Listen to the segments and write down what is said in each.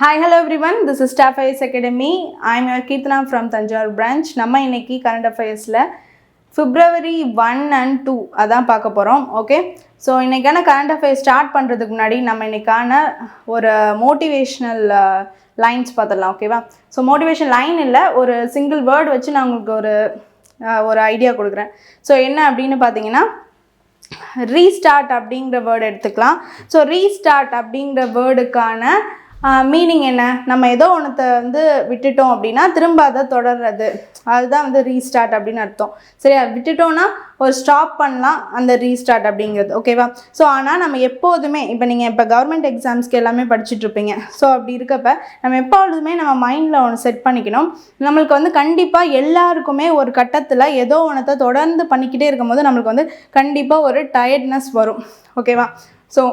Hi, hello everyone. This is Staff IAS Academy. I am your Keerthana from Tanjore branch. நம்ம இன்னைக்கு current affairsல February 1 and 2 அதான் பார்க்க போறோம். Okay. So இன்னைக்கான current affairs start பண்ணுறதுக்கு முன்னாடி நம்ம இன்னைக்கான ஒரு மோட்டிவேஷ்னல் லைன்ஸ் பார்த்துடலாம். ஓகேவா? ஸோ மோட்டிவேஷன் லைன் இல்லை, ஒரு சிங்கிள் வேர்டு வச்சு நான் உங்களுக்கு ஒரு ஐடியா கொடுக்குறேன். ஸோ என்ன அப்படின்னு பார்த்தீங்கன்னா, ரீஸ்டார்ட் அப்படிங்கிற வேர்டு எடுத்துக்கலாம். ஸோ ரீஸ்டார்ட் அப்படிங்கிற வேர்டுக்கான மீனிங் என்ன? நம்ம ஏதோ ஒன்றத்தை விட்டுட்டோம் அப்படின்னா திரும்ப அதை தொடர்றது, அதுதான் ரீஸ்டார்ட் அப்படின்னு அர்த்தம். சரியா? விட்டுட்டோன்னா ஒரு ஸ்டாப் பண்ணலாம், அந்த ரீஸ்டார்ட் அப்படிங்கிறது. ஓகேவா? ஸோ ஆனால் நம்ம எப்போதுமே இப்போ கவர்மெண்ட் எக்ஸாம்ஸ்க்கு எல்லாமே படிச்சுட்ருப்பீங்க. ஸோ அப்படி இருக்கப்ப நம்ம எப்பொழுதுமே நம்ம மைண்டில் ஒன்று செட் பண்ணிக்கணும். நம்மளுக்கு கண்டிப்பாக எல்லாருக்குமே ஒரு கட்டத்தில் ஏதோ ஒன்றத்தை தொடர்ந்து பண்ணிக்கிட்டே இருக்கும்போது நம்மளுக்கு கண்டிப்பாக ஒரு டயர்ட்னஸ் வரும். ஓகேவா? ஸோ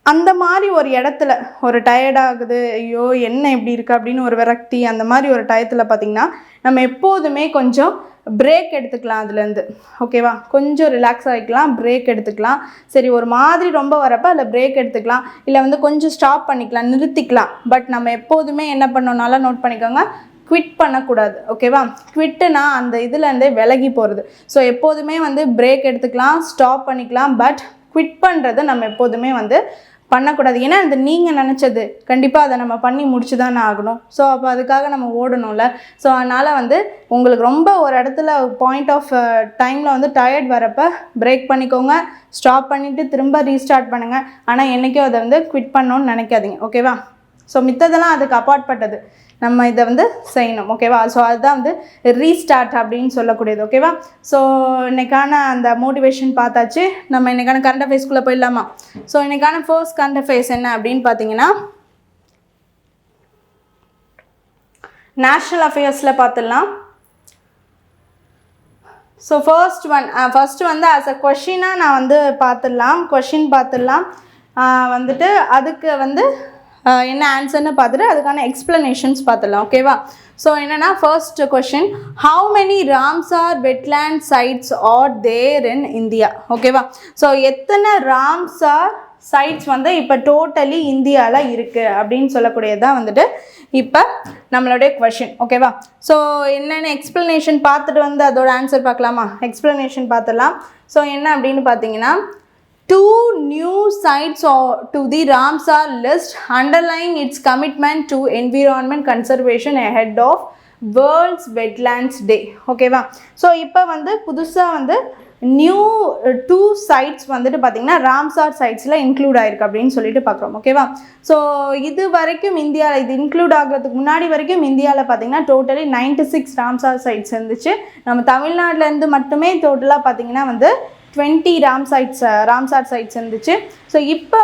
அந்த மாதிரி ஒரு இடத்துல ஒரு டயர்டாகுது, ஐயோ என்ன இப்படி இருக்குது அப்படின்னு ஒரு விரக்தி, அந்த மாதிரி ஒரு டயத்தில் பார்த்திங்கன்னா நம்ம எப்போதுமே கொஞ்சம் பிரேக் எடுத்துக்கலாம் அதுலேருந்து. ஓகேவா? கொஞ்சம் ரிலாக்ஸ் ஆகிக்கலாம், பிரேக் எடுத்துக்கலாம். சரி, ஒரு மாதிரி ரொம்ப வரப்போ அதில் பிரேக் எடுத்துக்கலாம், இல்லை கொஞ்சம் ஸ்டாப் பண்ணிக்கலாம், நிறுத்திக்கலாம். பட் நம்ம எப்போதுமே என்ன பண்ணோம்னாலும் நோட் பண்ணிக்கோங்க, குவிட் பண்ணக்கூடாது. ஓகேவா? குவிட்டுனா அந்த இதுலேருந்தே விலகி போகிறது. ஸோ எப்போதுமே பிரேக் எடுத்துக்கலாம், ஸ்டாப் பண்ணிக்கலாம். பட் குவிட் பண்ணுறதை நம்ம எப்போதுமே பண்ணக்கூடாது. ஏன்னா அது நீங்கள் நினச்சது, கண்டிப்பாக அதை நம்ம பண்ணி முடிச்சு தானே ஆகணும். ஸோ அப்போ அதுக்காக நம்ம ஓடணும்ல. ஸோ அதனால் உங்களுக்கு ரொம்ப ஒரு இடத்துல பாயிண்ட் ஆஃப் டைமில் டயர்ட் வரப்போ பிரேக் பண்ணிக்கோங்க, ஸ்டாப் பண்ணிவிட்டு திரும்ப ரீஸ்டார்ட் பண்ணுங்கள். ஆனால் என்றைக்கும் அதை குவிட் பண்ணணும்னு நினைக்காதீங்க. ஓகேவா? ஸோ மித்ததெல்லாம் அதுக்கு அப்பாற்பட்டது, நம்ம இதை செய்யணும். ஓகேவா? ஸோ அதுதான் ரீஸ்டார்ட் அப்படின்னு சொல்லக்கூடியது. ஓகேவா? ஸோ இன்றைக்கான அந்த மோட்டிவேஷன் பார்த்தாச்சு. நம்ம இன்றைக்கான கரண்ட் அஃபேர்ஸ்குள்ளே போயிடலாமா? ஸோ இன்றைக்கான ஃபர்ஸ்ட் கரண்ட் அஃபேர்ஸ் என்ன அப்படின்னு பார்த்தீங்கன்னா, நேஷ்னல் அஃபேர்ஸில் பார்த்துடலாம். ஸோ ஃபர்ஸ்ட் ஆஸ் அ கொஷினாக நான் பார்த்துடலாம். கொஷின் பார்த்துடலாம். அதுக்கு என்ன ஆன்சர்னு பார்த்துட்டு அதுக்கான எக்ஸ்ப்ளனேஷன்ஸ் பார்த்துடலாம். ஓகேவா? ஸோ என்னென்னா, first question, how many Ramsar wetland sites are there in India? ஓகேவா? ஸோ எத்தனை ராம்சார் சைட்ஸ் இப்போ டோட்டலி இந்தியாவில் இருக்குது அப்படின்னு சொல்லக்கூடியது தான் இப்போ நம்மளுடைய கொஷின். ஓகேவா? ஸோ என்னென்ன எக்ஸ்ப்ளனேஷன் பார்த்துட்டு அதோட ஆன்சர் பார்க்கலாமா? எக்ஸ்ப்ளனேஷன் பார்த்துடலாம். ஸோ என்ன அப்படின்னு பார்த்தீங்கன்னா, 2 new sites to the Ramsar list, underlying its commitment to environment conservation ahead of World's Wetlands Day. ஓகேவா? ஸோ இப்போ புதுசாக நியூ 2 sites பார்த்திங்கன்னா ராம்சார் சைட்ஸில் இன்க்ளூட் ஆகிருக்கு அப்படின்னு சொல்லிட்டு பார்க்குறோம். ஓகேவா? ஸோ இது வரைக்கும் இந்தியாவில், இது இன்க்ளூட் ஆகிறதுக்கு முன்னாடி வரைக்கும் இந்தியாவில் பார்த்திங்கன்னா டோட்டலி 96 ராம்சார் சைட்ஸ் இருந்துச்சு. நம்ம தமிழ்நாட்டிலேருந்து மட்டுமே டோட்டலாக பார்த்திங்கன்னா 20 ராம்சார் சைட்ஸ் இருந்துச்சு. ஸோ இப்போ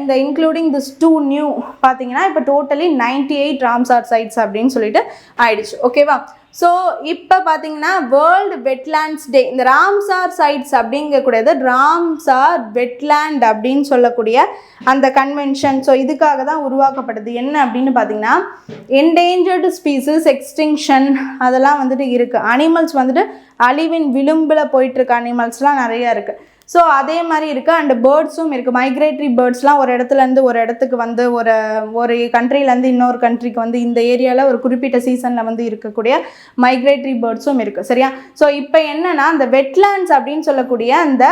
இந்த இன்க்ளூடிங் திஸ் 2 நியூ பார்த்தீங்கன்னா இப்போ டோட்டலி 98 ராம்சார் சைட்ஸ் அப்படின்னு சொல்லிட்டு ஆயிடுச்சு. ஓகேவா? ஸோ இப்போ பார்த்தீங்கன்னா வேர்ல்டு வெட்லேண்ட்ஸ் டே, இந்த ராம்சார் சைட்ஸ் அப்படிங்கக்கூடியது ராம்சார் வெட்லேண்ட் அப்படின்னு சொல்லக்கூடிய அந்த கன்வென்ஷன். ஸோ இதுக்காக தான் உருவாக்கப்படுது. என்ன அப்படின்னு பார்த்தீங்கன்னா, என்டேஞ்சர்டு ஸ்பீசிஸ் எக்ஸ்டிங்ஷன் அதெல்லாம் இருக்குது. அனிமல்ஸ் அழிவின் விளிம்பில் போயிட்டுருக்க அனிமல்ஸ்லாம் நிறையா இருக்குது. ஸோ அதே மாதிரி இருக்குது. அண்டு பேர்ட்ஸும் இருக்குது. மைக்ரேட்டரி பேர்ட்ஸ்லாம் ஒரு இடத்துலேருந்து ஒரு இடத்துக்கு ஒரு கண்ட்ரிலேருந்து இன்னொரு கண்ட்ரிக்கு இந்த ஏரியாவில் ஒரு குறிப்பிட்ட சீசனில் இருக்கக்கூடிய மைக்ரேட்டரி பேர்ட்ஸும் இருக்குது. சரியா? ஸோ இப்போ என்னென்னா, அந்த வெட்லேண்ட்ஸ் அப்படின்னு சொல்லக்கூடிய அந்த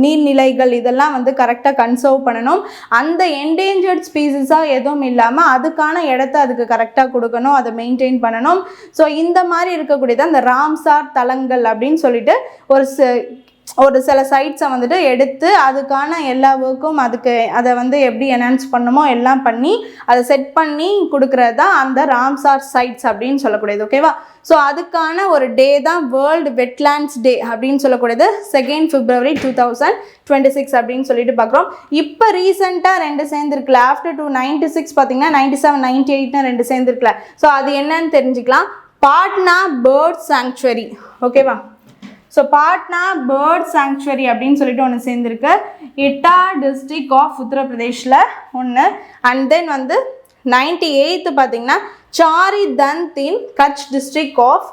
நீர்நிலைகள் இதெல்லாம் கரெக்டாக கன்சர்வ் பண்ணணும். அந்த என்டேஞ்சர்ட் ஸ்பீசிஸாக எதுவும் இல்லாமல் அதுக்கான இடத்த அதுக்கு கரெக்டாக கொடுக்கணும், அதை மெயின்டைன் பண்ணணும். ஸோ இந்த மாதிரி இருக்கக்கூடியது அந்த ராம்சார் தலங்கள் அப்படின்னு சொல்லிட்டு ஒரு சில சைட்ஸை எடுத்து அதுக்கான எல்லா ஒர்க்கும் அதை எப்படி என்ஹான்ஸ் பண்ணுமோ எல்லாம் பண்ணி அதை செட் பண்ணி கொடுக்குறது தான் அந்த ராம்சார் சைட்ஸ் அப்படின்னு சொல்லக்கூடியது. ஓகேவா? ஸோ அதுக்கான ஒரு டே தான் வேர்ல்டு வெட்லேண்ட்ஸ் டே அப்படின்னு சொல்லக்கூடியது 2 February 2026 அப்படின்னு சொல்லிட்டு பார்க்குறோம். இப்போ ரீசெண்டாக 2 சேர்ந்துருக்குல, ஆஃப்டர் 96 பார்த்தீங்கன்னா 97, 98 2 சேர்ந்துருக்குல. ஸோ அது என்னன்னு தெரிஞ்சுக்கலாம். Patna bird sanctuary. ஓகேவா? ஸோ பாட்னா பேர்ட் சாங்சுவரி அப்படின்னு சொல்லிட்டு ஒன்று சேர்ந்துருக்கு. இட்டா டிஸ்ட்ரிக் ஆஃப் உத்தரப்பிரதேஷில் ஒன்று. அண்ட் தென் 98 பார்த்தீங்கன்னா Chhari Dhand in Kutch district of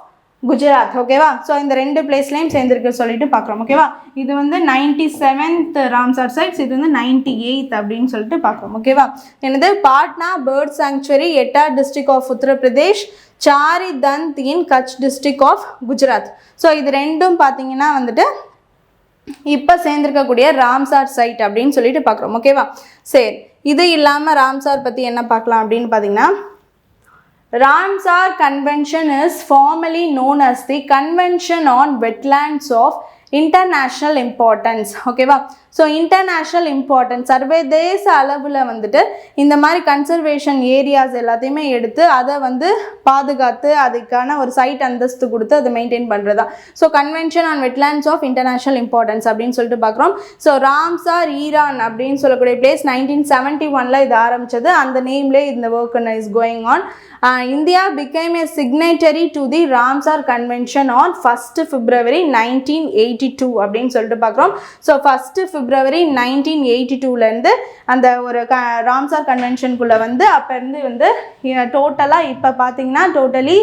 Gujarat. ஓகேவா? ஸோ இந்த ரெண்டு பிளேஸ்லையும் சேர்ந்துருக்கு சொல்லிட்டு பார்க்குறோம். ஓகேவா? இது வந்து 97th ராம்சார் சைட்ஸ், இது வந்து 98th அப்படின்னு சொல்லிட்டு பார்க்குறோம். ஓகேவா? என்னது? Patna bird sanctuary, Etah district of Uttar Pradesh, Chhari Dhand in Kutch district of Gujarat. So இது ரெண்டும் பார்த்தீங்கன்னா வந்துட்டு இப்போ சேர்ந்துருக்கக்கூடிய ராம்சார் சைட் அப்படின்னு சொல்லிட்டு பார்க்குறோம். ஓகேவா? சரி, இது இல்லாமல் ராம்சார் பற்றி என்ன பார்க்கலாம் அப்படின்னு பார்த்தீங்கன்னா, Ramsar Convention is formally known as the Convention on Wetlands of International Importance. ஓகேவா? ஸோ இன்டர்நேஷ்னல் இம்பார்ட்டன்ஸ், சர்வதேச அளவில் வந்துட்டு இந்த மாதிரி கன்சர்வேஷன் ஏரியாஸ் எல்லாத்தையுமே எடுத்து அதை வந்து பாதுகாத்து அதுக்கான ஒரு சைட் அந்தஸ்து கொடுத்து அதை மெயின்டைன் பண்ணுறதா. So convention on wetlands of international importance அப்படின்னு சொல்லிட்டு பார்க்குறோம். ஸோ ராம்சார் ஈரான் அப்படின்னு சொல்லக்கூடிய பிளேஸ் 1971 இது ஆரம்பித்தது. அந்த நேம்லேயே இந்த work is going on. India became a signatory to the Ramsar Convention on 1st February 1982 அப்படின்னு சொல்லிட்டு பார்க்குறோம். ஸோ 1st February 1982 அந்த ஒரு ராம்சார் கன்வென்ஷனுக்குள்ளே வந்து அப்போ இருந்து வந்து டோட்டலாக இப்போ பார்த்தீங்கன்னா டோட்டலி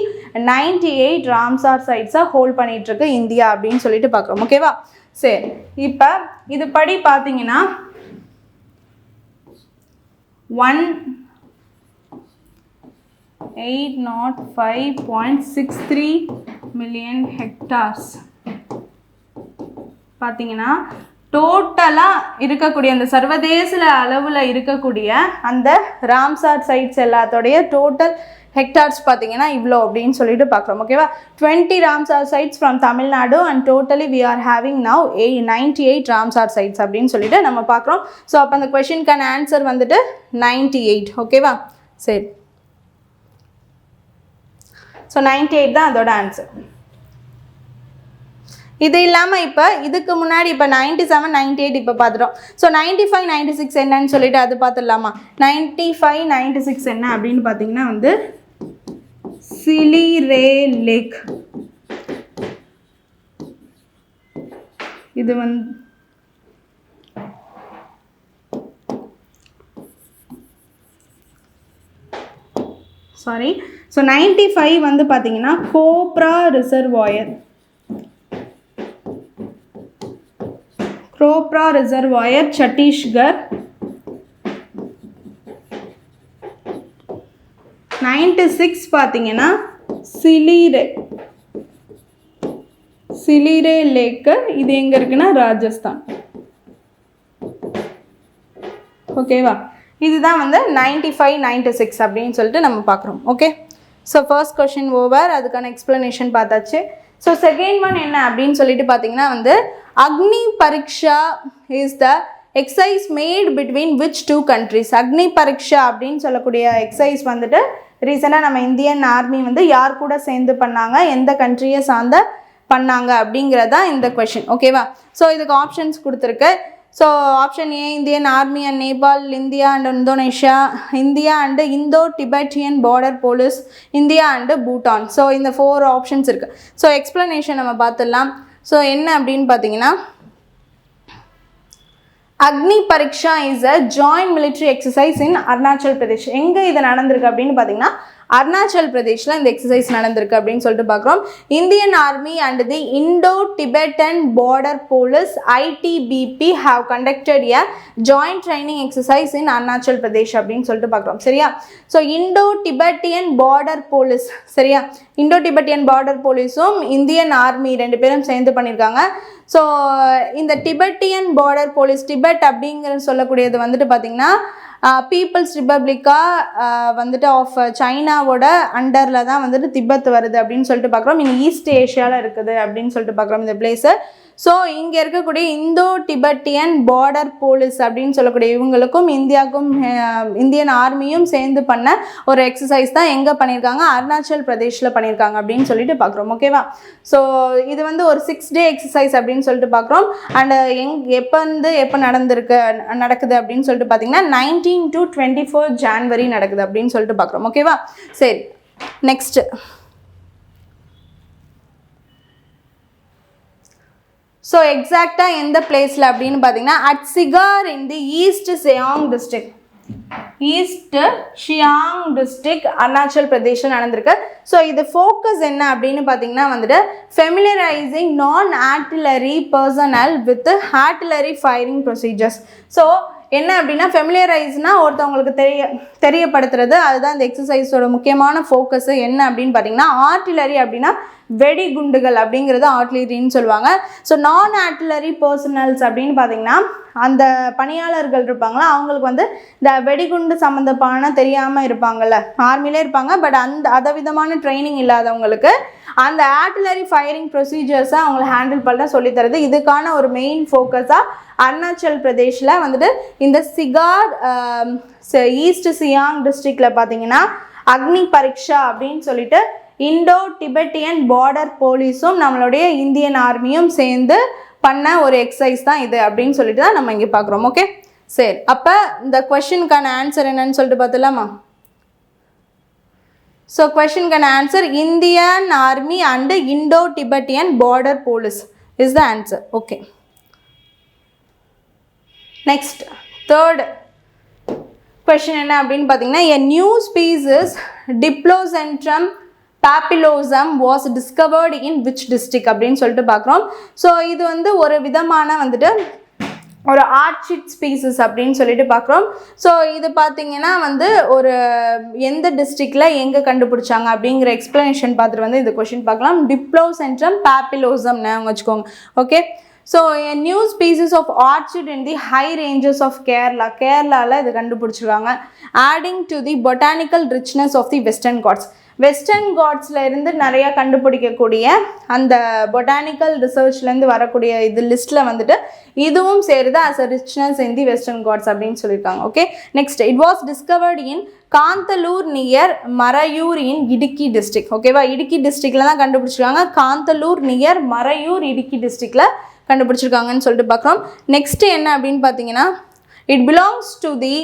98 ராம்சார் சைட்ஸை ஹோல்ட் பண்ணிகிட்ருக்கு இந்தியா அப்படின்னு சொல்லிட்டு பார்க்குறோம். ஓகேவா? சரி, இப்போ இது படி பார்த்தீங்கன்னா 805.63 million hectares பார்த்தீங்கன்னா டோட்டலாக இருக்கக்கூடிய அந்த சர்வதேச அளவில் இருக்கக்கூடிய அந்த ராம்சார் சைட்ஸ் எல்லாத்தோடைய டோட்டல் ஹெக்டார்ஸ் பார்த்தீங்கன்னா இவ்வளோ அப்படின்னு சொல்லிட்டு பார்க்குறோம். ஓகேவா? 20 Ramsar sites from Tamil Nadu and totally we are having now 98 Ramsar sites அப்படின்னு சொல்லிட்டு நம்ம பார்க்குறோம். ஸோ அப்போ அந்த கொஷினுக்கான ஆன்சர் வந்துட்டு 98. ஓகேவா? சரி, ஸோ 98 தான் அதோட ஆன்சர். இது இல்லாமல் இப்போ இதுக்கு முன்னாடி இப்போ 97, 98 இப்போ பார்த்துட்டோம். ஸோ 95, 96 என்னன்னு சொல்லிட்டு அது பார்த்துடலாமா? 95, 96 என்ன அப்படின்னு பார்த்தீங்கன்னா வந்து சிலிரே லேக். இது வந்து சாரி, ஸோ 95 வந்து பார்த்தீங்கன்னா cobra reservoir. Cobra reservoir Chhattisgarh. 96 பார்த்தீங்கன்னா சிலிரே லேக்கு. இது எங்கே இருக்குன்னா ராஜஸ்தான். ஓகேவா? இதுதான் வந்து 95, 96 அப்படின்னு சொல்லிட்டு நம்ம பார்க்குறோம். Okay, so first question over, அதுக்கான எக்ஸ்ப்ளனேஷன் பார்த்தாச்சு. ஸோ செகண்ட் ஒன் என்ன அப்படின்னு சொல்லிட்டு பார்த்தீங்கன்னா வந்து Agni Pariksha is the exercise made between which 2 countries. அக்னி பரீட்சா அப்படின்னு சொல்லக்கூடிய எக்ஸசைஸ் வந்துட்டு ரீசெண்டாக நம்ம இந்தியன் ஆர்மி வந்து யார் கூட சேர்ந்து பண்ணாங்க, எந்த கண்ட்ரியை சார்ந்த பண்ணாங்க அப்படிங்கிறதா இந்த கொஷின். ஓகேவா? ஸோ இதுக்கு ஆப்ஷன்ஸ் கொடுத்துருக்கு. So option A Indian Army and Nepal, India and Indonesia, India and Indo Tibetan Border police, India and Bhutan. So இந்த 4 ஆப்ஷன்ஸ் இருக்குது. ஸோ எக்ஸ்ப்ளனேஷன் நம்ம பார்த்துடலாம். ஸோ என்ன அப்படின்னு பார்த்தீங்கன்னா, Agni Pariksha is a joint military exercise in Arunachal Pradesh. எங்கே இது நடந்திருக்கு அப்படின்னு பார்த்தீங்கன்னா அருணாச்சல் பிரதேஷில் இந்த எக்ஸசைஸ் நடந்திருக்கு அப்படின்னு சொல்லிட்டு பார்க்குறோம். Indian Army and the Indo Tibetan border police ITBP have conducted a joint training exercise in Arunachal Pradesh அப்படின்னு சொல்லிட்டு பார்க்குறோம். சரியா? So Indo Tibetan Border police, சரியா, இண்டோ டிபெட்டியன் பார்டர் போலீஸும் இந்தியன் ஆர்மி 2 பேரும் சேர்ந்து பண்ணியிருக்காங்க. ஸோ இந்த டிபெட்டியன் பார்டர் போலீஸ், டிபெட் அப்படிங்கிற சொல்லக்கூடியது வந்துட்டு பார்த்திங்கன்னா பீப்புள்ஸ் ரிப்பப்ளிக்காக வந்துட்டு ஆஃப் சைனாவோட அண்டரில் தான் வந்துட்டு திபெத் வருது அப்படின்னு சொல்லிட்டு பார்க்குறோம். இங்கே ஈஸ்ட் ஏஷியாவில் இருக்குது அப்படின்னு சொல்லிட்டு பார்க்குறோம் இந்த பிளேஸு. ஸோ இங்கே இருக்கக்கூடிய இந்தோ டிபெட்டியன் பார்டர் போலீஸ் அப்படின்னு சொல்லக்கூடிய இவங்களுக்கும் இந்தியாவுக்கும் இந்தியன் ஆர்மியும் சேர்ந்து பண்ண ஒரு எக்ஸசைஸ் தான் எங்கே பண்ணியிருக்காங்க, அருணாச்சல் பிரதேஷில் பண்ணியிருக்காங்க அப்படின்னு சொல்லிட்டு பார்க்குறோம். ஓகேவா? ஸோ இது வந்து ஒரு 6 day எக்ஸசைஸ் அப்படின்னு சொல்லிட்டு பார்க்குறோம். அண்ட் எப்போ நடக்குது அப்படின்னு சொல்லிட்டு பார்த்தீங்கன்னா 19 to 24 January நடக்குது அப்படின்னு சொல்லிட்டு பார்க்குறோம். ஓகேவா? சரி, நெக்ஸ்ட்டு ஸோ எக்ஸாக்டாக எந்த பிளேஸில் அப்படின்னு பார்த்தீங்கன்னா at Sigar in the East Siang district. East Siang district Arunachal பிரதேஷில் நடந்திருக்கு. ஸோ இது ஃபோக்கஸ் என்ன அப்படின்னு பார்த்தீங்கன்னா வந்துட்டு ஃபெமிலியரைசிங் நான் artillery personal with artillery firing procedures. So என்ன அப்படின்னா ஃபெமிலியரைஸ்னால் ஒருத்தவங்களுக்கு தெரியப்படுத்துறது. அதுதான் இந்த எக்ஸசைஸோட முக்கியமான ஃபோக்கஸு. என்ன அப்படின்னு பார்த்தீங்கன்னா ஆர்ட்டிலரி அப்படின்னா வெடிகுண்டுகள் அப்படிங்கிறது ஆர்ட்டிலரின்னு சொல்லுவாங்க. ஸோ நான் ஆர்ட்டிலரி பர்சனல்ஸ் அப்படின்னு பார்த்தீங்கன்னா அந்த பணியாளர்கள் இருப்பாங்களா, அவங்களுக்கு வந்து இந்த வெடிகுண்டு சம்மந்தமான தெரியாமல் இருப்பாங்கள்ல, ஆர்மிலே இருப்பாங்க, பட் அதை விதமான ட்ரைனிங் இல்லாதவங்களுக்கு அந்த ஆர்ட்டிலரி ஃபயரிங் ப்ரொசீஜர்ஸை அவங்கள ஹேண்டில் பண்ண சொல்லித்தரது. இதுக்கான ஒரு மெயின் ஃபோக்கஸாக அருணாச்சல் பிரதேஷில் வந்துட்டு இந்த சிகார் ஈஸ்ட் சியாங் டிஸ்ட்ரிக்டில் பார்த்தீங்கன்னா அக்னி பரீட்சா அப்படின்னு சொல்லிட்டு இண்டோ டிபெட்டியன் பார்டர் போலீஸும் நம்மளுடைய இந்தியன் ஆர்மியும் சேர்ந்து பண்ண ஒரு எக்ஸசைஸ் தான் இது அப்படின்னு சொல்லிட்டு தான் நம்ம இங்கே பார்க்குறோம். ஓகே, சரி. அப்போ இந்த கொஷினுக்கான ஆன்சர் என்னன்னு சொல்லிட்டு பார்த்துலாமா? ஸோ கொஷினுக்கான answer Indian Army and Indo Tibetan Border Police is the answer. Okay, next third question என்ன அப்படின்னு பார்த்தீங்கன்னா a new species Diplocentrum papillosum was discovered in which district அப்படின்னு சொல்லிட்டு பார்க்குறோம். ஸோ இது வந்து ஒரு விதமான வந்துட்டு ஒரு ஆர்ச்சிட் ஸ்பீசிஸ் அப்படின்னு சொல்லிட்டு பார்க்குறோம். ஸோ இது பார்த்தீங்கன்னா வந்து ஒரு எந்த டிஸ்ட்ரிக்டில் எங்கே கண்டுபிடிச்சாங்க அப்படிங்கிற எக்ஸ்ப்ளனேஷன் பார்த்துட்டு வந்து இந்த கொஷின் பார்க்கலாம். Diplocentrum papillosum ஞாபகம் வச்சுக்கோங்க. Okay, so a new species of orchid in the high ranges of Kerala. கேரளாவில் இது கண்டுபிடிச்சிருக்காங்க. adding to the botanical richness of the Western Ghats. Western காட்ஸில் இருந்து நிறையா கண்டுபிடிக்கக்கூடிய அந்த பொட்டானிக்கல் ரிசர்ச்லேருந்து வரக்கூடிய இது லிஸ்ட்டில் வந்துட்டு இதுவும் சேருது as a richness in the Western Ghats அப்படின்னு சொல்லியிருக்காங்க. Okay, next it was discovered in Kanthalloor near Marayoor in Idukki district. ஓகேவா, இடுக்கி டிஸ்ட்ரிக்டில் தான் கண்டுபிடிச்சிருக்காங்க. காந்தலூர் நியர் மரையூர் இடுக்கி டிஸ்ட்ரிக்டில் கண்டுபிடிச்சிருக்காங்கன்னு சொல்லிட்டு பார்க்குறோம். நெக்ஸ்ட்டு என்ன அப்படின்னு பார்த்தீங்கன்னா it belongs to the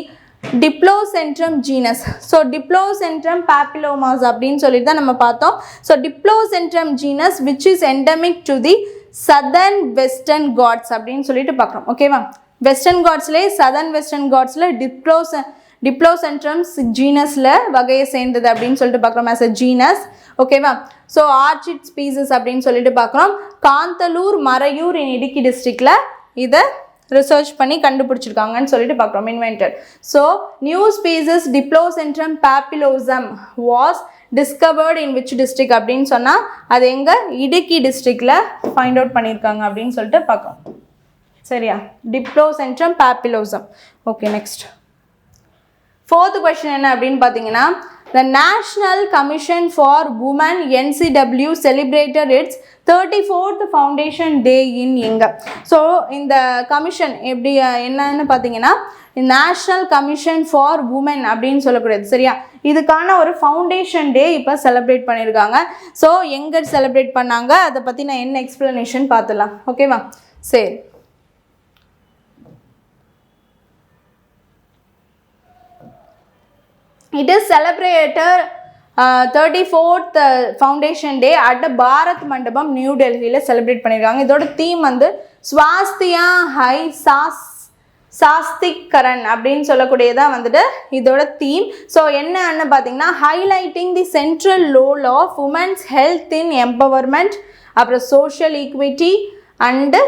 Diplocentrum genus. So Diplocentrum papillomas அப்படின்னு சொல்லிட்டு தான் நம்ம பார்த்தோம். So Diplocentrum genus which is endemic to the southern western Ghats அப்படின்னு சொல்லிட்டு பார்க்குறோம். ஓகேவா, வெஸ்டர்ன் காட்ஸ்லேயே southern western Ghatsல Diplocentrum ஜீனஸில் வகையை சேர்ந்தது அப்படின்னு சொல்லிட்டு பார்க்குறோம் as a genus. ஓகேவா, ஸோ ஆர்ச்சிட் ஸ்பீசிஸ் அப்படின்னு சொல்லிட்டு பார்க்குறோம். காந்தலூர் மரையூர் இடுக்கி டிஸ்ட்ரிக்டில் இதை ரிசர்ச் பண்ணி கண்டுபிடிச்சிருக்காங்கன்னு சொல்லிட்டு பார்க்குறோம். Invented. So new species Diplocentrum papillosum was discovered in which district அப்படின்னு சொன்னால் அது எங்கே இடுக்கி டிஸ்ட்ரிக்டில் ஃபைண்ட் அவுட் பண்ணியிருக்காங்க அப்படின்னு சொல்லிட்டு பார்க்குறோம். சரியா, Diplocentrum papillosum. Okay, next fourth question என்ன அப்படின்னு பார்த்தீங்கன்னா the National Commission for Women NCW celebrated its 34th Foundation Day in எங்க. ஸோ இந்த கமிஷன் எப்படி என்னன்னு பார்த்தீங்கன்னா நேஷ்னல் கமிஷன் ஃபார் உமன் அப்படின்னு சொல்லக்கூடியது. சரியா, இதுக்கான ஒரு ஃபவுண்டேஷன் டே இப்போ செலிப்ரேட் பண்ணியிருக்காங்க. ஸோ எங்கே செலிப்ரேட் பண்ணாங்க அதை பற்றி நான் என்ன எக்ஸ்ப்ளனேஷன் பார்த்துலாம். ஓகேவா, சரி. It is celebrated 34th Foundation Day at the Bharat மண்டபம் நியூ டெல்லியில் செலிப்ரேட் பண்ணியிருக்காங்க. இதோட தீம் வந்து ஸ்வாஸ்தியா ஹை சாஸ்திகரன் அப்படின்னு சொல்லக்கூடியதான் வந்துட்டு இதோட தீம். ஸோ என்னன்னு பார்த்தீங்கன்னா highlighting the central role of women's health in empowerment, அப்புறம் social equity and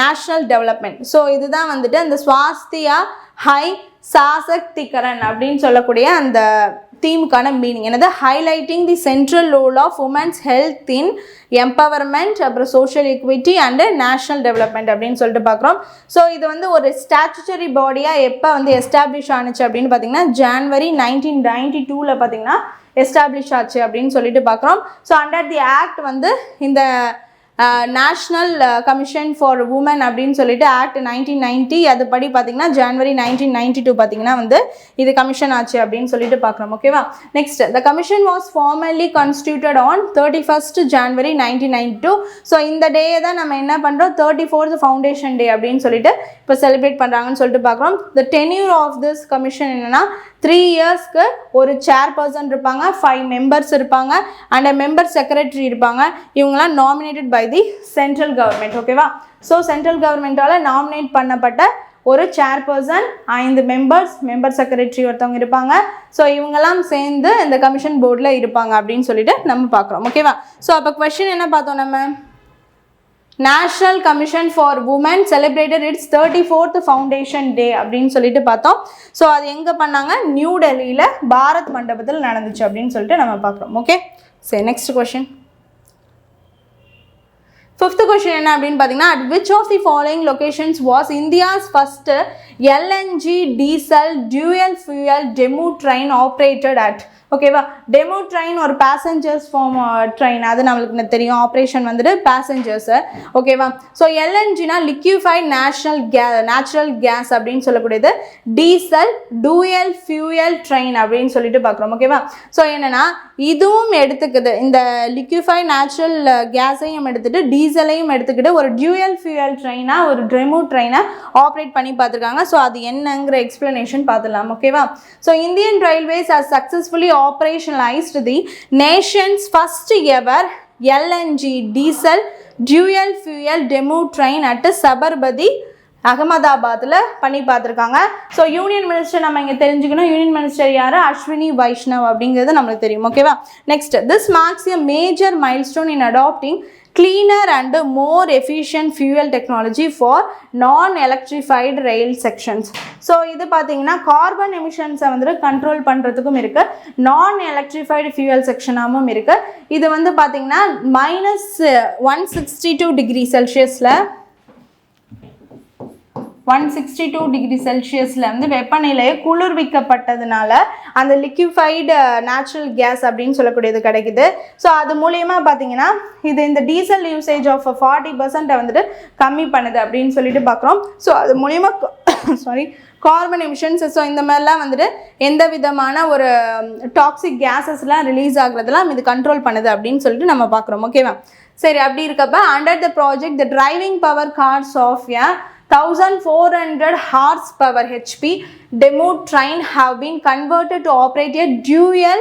national development. So இதுதான் வந்துட்டு அந்த ஸ்வாஸ்தியா ஹை சாசக்திகரன் அப்படின்னு சொல்லக்கூடிய அந்த தீமுக்கான மீனிங் என்னது, highlighting the central role of women's health in empowerment, அப்புறம் social equity and national development அப்படின்னு சொல்லிட்டு பார்க்குறோம். ஸோ இது வந்து ஒரு ஸ்டாச்சுட்டரி பாடியாக எப்போ வந்து எஸ்டாப்ளிஷ் ஆனிச்சு அப்படின்னு பார்த்தீங்கன்னா ஜான்வரி 1992 பார்த்தீங்கன்னா எஸ்டாப்ளிஷ் ஆச்சு அப்படின்னு சொல்லிட்டு பார்க்குறோம். ஸோ அண்டர் தி ஆக்ட் வந்து இந்த நேஷ்னல் கமிஷன் ஃபார் உமன் அப்படின்னு சொல்லிட்டு ஆக்ட் 1990 அதுபடி பார்த்தீங்கன்னா ஜான்வரி 1992 பார்த்தீங்கன்னா வந்து இது கமிஷன் ஆச்சு அப்படின்னு சொல்லிட்டு பார்க்குறோம். ஓகேவா, next the commission was formally constituted on 31st January 1992. So இந்த டேயை தான் நம்ம என்ன பண்ணுறோம் 34th ஃபவுண்டேஷன் டே அப்படின்னு சொல்லிட்டு இப்போ செலிப்ரேட் பண்ணுறாங்கன்னு சொல்லிட்டு பார்க்குறோம். The tenure of this commission என்னென்னா 3 இயர்ஸ்க்கு ஒரு சேர்பர்சன் இருப்பாங்க, 5 மெம்பர்ஸ் இருப்பாங்க அண்ட் மெம்பர் செக்ரட்டரி இருப்பாங்க. இவங்களாம் nominated by the central government. ஓகேவா, ஸோ சென்ட்ரல் கவர்மெண்ட்டால் நாமினேட் பண்ணப்பட்ட ஒரு சேர்பர்சன், 5 மெம்பர்ஸ், மெம்பர் செக்ரட்டரி ஒருத்தவங்க இருப்பாங்க. ஸோ இவங்கெல்லாம் சேர்ந்து இந்த கமிஷன் போர்டில் இருப்பாங்க அப்படின்னு சொல்லிட்டு நம்ம பார்க்குறோம். ஓகேவா? ஸோ அப்போ கொஸ்டின் என்ன பார்த்தோம் நம்ம? National commission for women celebrated its 34th foundation day அப்படின்னு சொல்லிட்டு பார்த்தோம். ஸோ அது எங்கே பண்ணாங்க? நியூ டெல்லியில் பாரத் மண்டபத்தில் நடந்துச்சு அப்படின்னு சொல்லிட்டு நம்ம பார்க்குறோம். ஓகே, சரி, நெக்ஸ்ட் கொஷின். 5th கொஷின் என்ன அப்படின்னு பார்த்தீங்கன்னா, at which of the following locations was India's first LNG diesel dual fuel demo train operated at? ஓகேவா? டெமோ ட்ரெயின் ஒரு பேசஞ்சர்ஸ் ஃபார்ம் ட்ரெயின், அது நம்மளுக்கு தெரியும். ஆப்ரேஷன் வந்துட்டு பேசஞ்சர்ஸு. ஓகேவா? ஸோ எல்என்ஜினா லிக்யூஃபைட் நேச்சுரல் கேஸ் அப்படின்னு சொல்லக்கூடியது. டீசல் டூயல் ஃபியூயல் ட்ரெயின் அப்படின்னு சொல்லிட்டு பார்க்குறோம். ஓகேவா? ஸோ என்னென்னா இதுவும் எடுத்துக்குது, இந்த லிக்யூஃபைட் நேச்சுரல் கேஸையும் எடுத்துகிட்டு டீசலையும் எடுத்துக்கிட்டு ஒரு டியூயல் ஃபியூயல் ட்ரெயினாக ஒரு டெமோ ட்ரெயினை ஆப்ரேட் பண்ணி பார்த்துருக்காங்க. ஸோ அது என்னங்கிற எக்ஸ்பிளனேஷன் பார்த்துடலாம். ஓகேவா? So Indian railways has successfully operationalized the nation's first ever LNG diesel dual fuel demo train at Sabarmati, அகமதாபாத்தில் பண்ணி பார்த்துருக்காங்க. ஸோ யூனியன் மினிஸ்டர் நம்ம இங்கே தெரிஞ்சுக்கணும். யூனியன் மினிஸ்டர் யார்? அஸ்வினி வைஷ்ணவ் அப்படிங்கிறது நம்மளுக்கு தெரியும். ஓகேவா? Next, this marks a major milestone in adopting cleaner and more efficient fuel technology for non-electrified rail sections. So இது பார்த்தீங்கன்னா கார்பன் எமிஷன்ஸை வந்துட்டு கண்ட்ரோல் பண்ணுறதுக்கும் இருக்குது, நான் எலக்ட்ரிஃபைடு ஃபியூயல் செக்ஷனாகவும் இருக்குது. இது வந்து பார்த்தீங்கன்னா -162 டிகிரி செல்சியஸில் 162 டிகிரி செல்சியஸில் வந்து வெப்பநிலையை குளிர்விக்கப்பட்டதுனால அந்த லிக்யூஃபைடு நேச்சுரல் கேஸ் அப்படின்னு சொல்லக்கூடியது கிடைக்குது. ஸோ அது மூலியமாக பார்த்தீங்கன்னா இது இந்த டீசல் யூசேஜ் ஆஃப் 40% வந்துட்டு கம்மி பண்ணுது அப்படின்னு சொல்லிட்டு பார்க்குறோம். ஸோ அது மூலியமாக கார்பன் எமிஷன்ஸ், ஸோ இந்த மாதிரிலாம் வந்துட்டு எந்த விதமான ஒரு டாக்ஸிக் கேஸஸ்லாம் ரிலீஸ் ஆகுறதுலாம் இது கண்ட்ரோல் பண்ணுது அப்படின்னு சொல்லிட்டு நம்ம பார்க்குறோம். ஓகேவா? சரி, அப்படி இருக்கப்ப under the project the driving power cars of 1400 horsepower HP demo train have been converted to operate a dual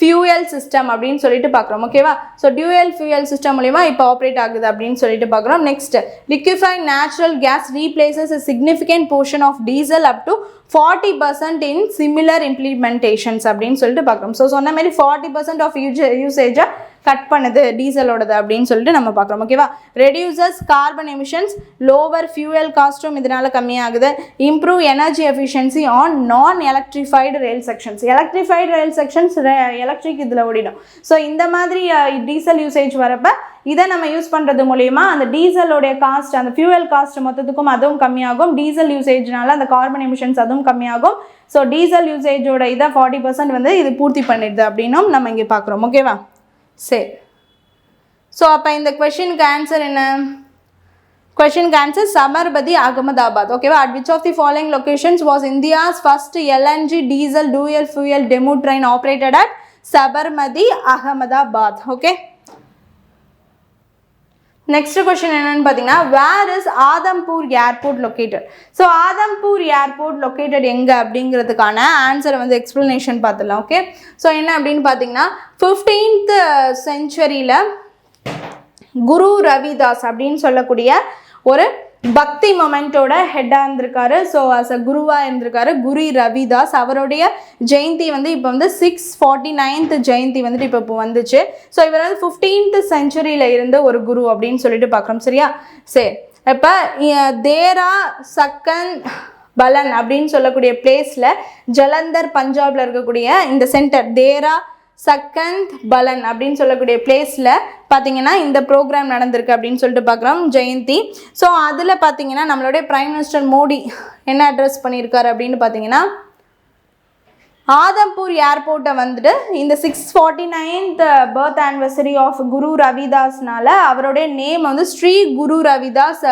fuel system அப்படின்னு சொல்லிட்டு பார்க்குறோம். ஓகேவா? ஸோ டியூயல் ஃபியூயல் சிஸ்டம் மூலிமா இப்போ ஆப்ரேட் ஆகுது அப்படின்னு சொல்லிட்டு பார்க்குறோம். Next, liquefied natural gas replaces a significant portion of diesel up to 40% in similar implementations அப்படின்னு சொல்லிட்டு பார்க்குறோம். ஸோ சொன்ன மாதிரி 40% ஆஃப் யூசேஜை கட் பண்ணுது டீசலோடது அப்படின்னு சொல்லிட்டு நம்ம பார்க்குறோம். ஓகேவா? Reduces carbon emissions, lower fuel காஸ்ட்டும் இதனால கம்மியாகுது. Improve energy efficiency on non electrified rail sections. Electrified rail sections electric இதில் ஓடிடும். ஸோ இந்த மாதிரி டீசல் யூசேஜ் வரப்போ இதை நம்ம யூஸ் பண்ணுறது மூலயமா அந்த டீசலோடைய காஸ்ட், அந்த ஃபியூயல் காஸ்ட் மொத்தத்துக்கும் அதுவும் கம்மியாகும். டீசல் யூசேஜ்னால அந்த கார்பன் எமிஷன்ஸ் அதுவும் கம்மியாகும். ஸோ டீசல் யூசேஜோட இதை 40% வந்து இது பூர்த்தி பண்ணிடுது அப்படின்னும் நம்ம இங்கே பார்க்குறோம். ஓகேவா? சரி, ஸோ அப்போ இந்த கொஷினுக்கு ஆன்சர் என்ன? கொஷினுக்கு ஆன்சர் சபர்மதி, அகமதாபாத். ஓகேவா? At which of the following locations was India's first LNG diesel dual fuel demo train operated at Sabarmati, Ahmedabad. Okay, next question என்னன்னு பார்த்தீங்கன்னா, where is Adampur airport located? So Adampur airport located எங்கே அப்படிங்கிறதுக்கான ஆன்சரை வந்து எக்ஸ்பிளனேஷன் பார்த்துடலாம். ஓகே, ஸோ என்ன அப்படின்னு பார்த்தீங்கன்னா 15th செஞ்சுரியில் குரு ரவிதாஸ் அப்படின்னு சொல்லக்கூடிய ஒரு பக்தி மொமெண்ட்டோட ஹெட்டாக இருந்திருக்காரு. ஸோ அஸ் அ குருவாக இருந்திருக்காரு குரு ரவிதாஸ். அவருடைய ஜெயந்தி வந்து இப்போ வந்து 649th ஜெயந்தி வந்துட்டு இப்போ வந்துச்சு. ஸோ இவர் வந்து 15th செஞ்சுரியில் இருந்த ஒரு குரு அப்படின்னு சொல்லிட்டு பார்க்குறோம். சரியா? சரி, இப்போ தேரா சக்கன் பலன் அப்படின்னு சொல்லக்கூடிய பிளேஸில் ஜலந்தர் பஞ்சாபில் இருக்கக்கூடிய இந்த சென்டர் தேரா சக்கந்த் பலன் அப்படின்னு சொல்லக்கூடிய பிளேஸில் பார்த்தீங்கன்னா இந்த ப்ரோக்ராம் நடந்திருக்கு அப்படின்னு சொல்லிட்டு பார்க்குறோம், ஜெயந்தி. ஸோ அதில் பார்த்தீங்கன்னா நம்மளுடைய பிரைம் மினிஸ்டர் மோடி என்ன அட்ரஸ் பண்ணியிருக்காரு அப்படின்னு பார்த்தீங்கன்னா, ஆதம்பூர் ஏர்போர்ட்டை வந்துட்டு இந்த 649th பர்த் ஆனிவர்சரி ஆஃப் குரு ரவிதாஸ்னால அவருடைய நேம் வந்து ஸ்ரீ குரு ரவிதாஸ்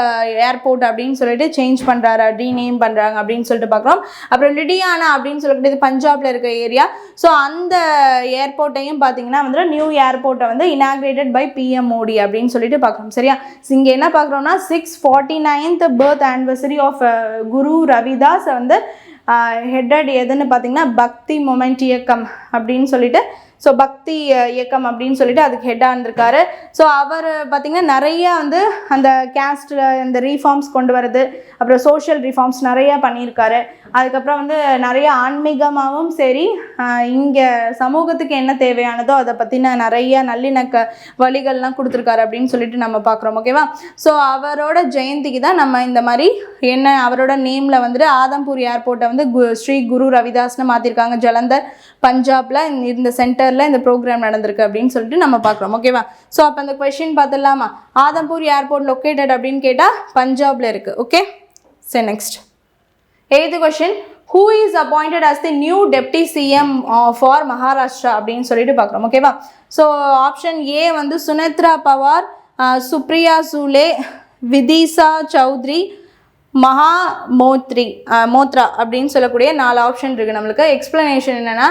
ஏர்போர்ட் அப்படின்னு சொல்லிட்டு சேஞ்ச் பண்ணுறாரு, ரீநேம் பண்ணுறாங்க அப்படின்னு சொல்லிட்டு பார்க்குறோம். அப்புறம் லிடியானா அப்படின்னு சொல்லக்கூடியது பஞ்சாபில் இருக்க ஏரியா. ஸோ அந்த ஏர்போர்ட்டையும் பார்த்தீங்கன்னா வந்துட்டு நியூ ஏர்போர்ட்டை வந்து இனாக்ரேட்டட் பை PM மோடி அப்படின்னு சொல்லிட்டு பார்க்குறோம். சரியா? இங்கே என்ன பார்க்குறோம்னா 649th birth anniversary of Guru Ravidas வந்து ஹெட்டட் எதுன்னு பார்த்தீங்கன்னா பக்தி மொமெண்ட் இயக்கம் அப்படின்னு சொல்லிட்டு ஸோ பக்தி இயக்கம் அப்படின்னு சொல்லிட்டு அதுக்கு ஹெட்டாக இருந்திருக்காரு. ஸோ அவர் பார்த்திங்கன்னா நிறையா வந்து அந்த கேஸ்ட்டில் இந்த ரீஃபார்ம்ஸ் கொண்டு வரது, அப்புறம் சோஷியல் ரிஃபார்ம்ஸ் நிறையா பண்ணியிருக்காரு. அதுக்கப்புறம் வந்து நிறைய ஆன்மீகமாகவும் சரி, இங்கே சமூகத்துக்கு என்ன தேவையானதோ அதை பற்றின நிறைய நல்லிணக்க வழிகள்லாம் கொடுத்துருக்காரு அப்படின்னு சொல்லிட்டு நம்ம பார்க்குறோம். ஓகேவா? ஸோ அவரோட ஜெயந்திக்கு தான் நம்ம இந்த மாதிரி என்ன அவரோட நேமில் வந்துட்டு ஆதம்பூர் ஏர்போர்ட்டை வந்து ஸ்ரீ குரு ரவிதாஸ்னு மாற்றிருக்காங்க. ஜலந்தர் பஞ்சாபில் இந்த சென்டரில் இந்த ப்ரோக்ராம் நடந்திருக்கு அப்படின்னு சொல்லிட்டு நம்ம பார்க்குறோம். ஓகேவா? ஸோ அப்போ அந்த கொஷின் பார்த்துடலாமா? ஆதம்பூர் ஏர்போர்ட் லொக்கேட்டட் அப்படின்னு கேட்டால் பஞ்சாபில் இருக்குது. ஓகே, சரி next 8th question. Who is appointed as the new deputy CM for Maharashtra அப்படின்னு சொல்லிட்டு பார்க்குறோம். ஓகேவா? ஸோ ஆப்ஷன் ஏ வந்து சுனேத்ரா பவார், சுப்ரியா சூலே, விதிஷா சௌத்ரி, மகா மோத்ரா அப்படின்னு சொல்லக்கூடிய 4 ஆப்ஷன் இருக்குது நம்மளுக்கு. எக்ஸ்பிளனேஷன் என்னென்னா,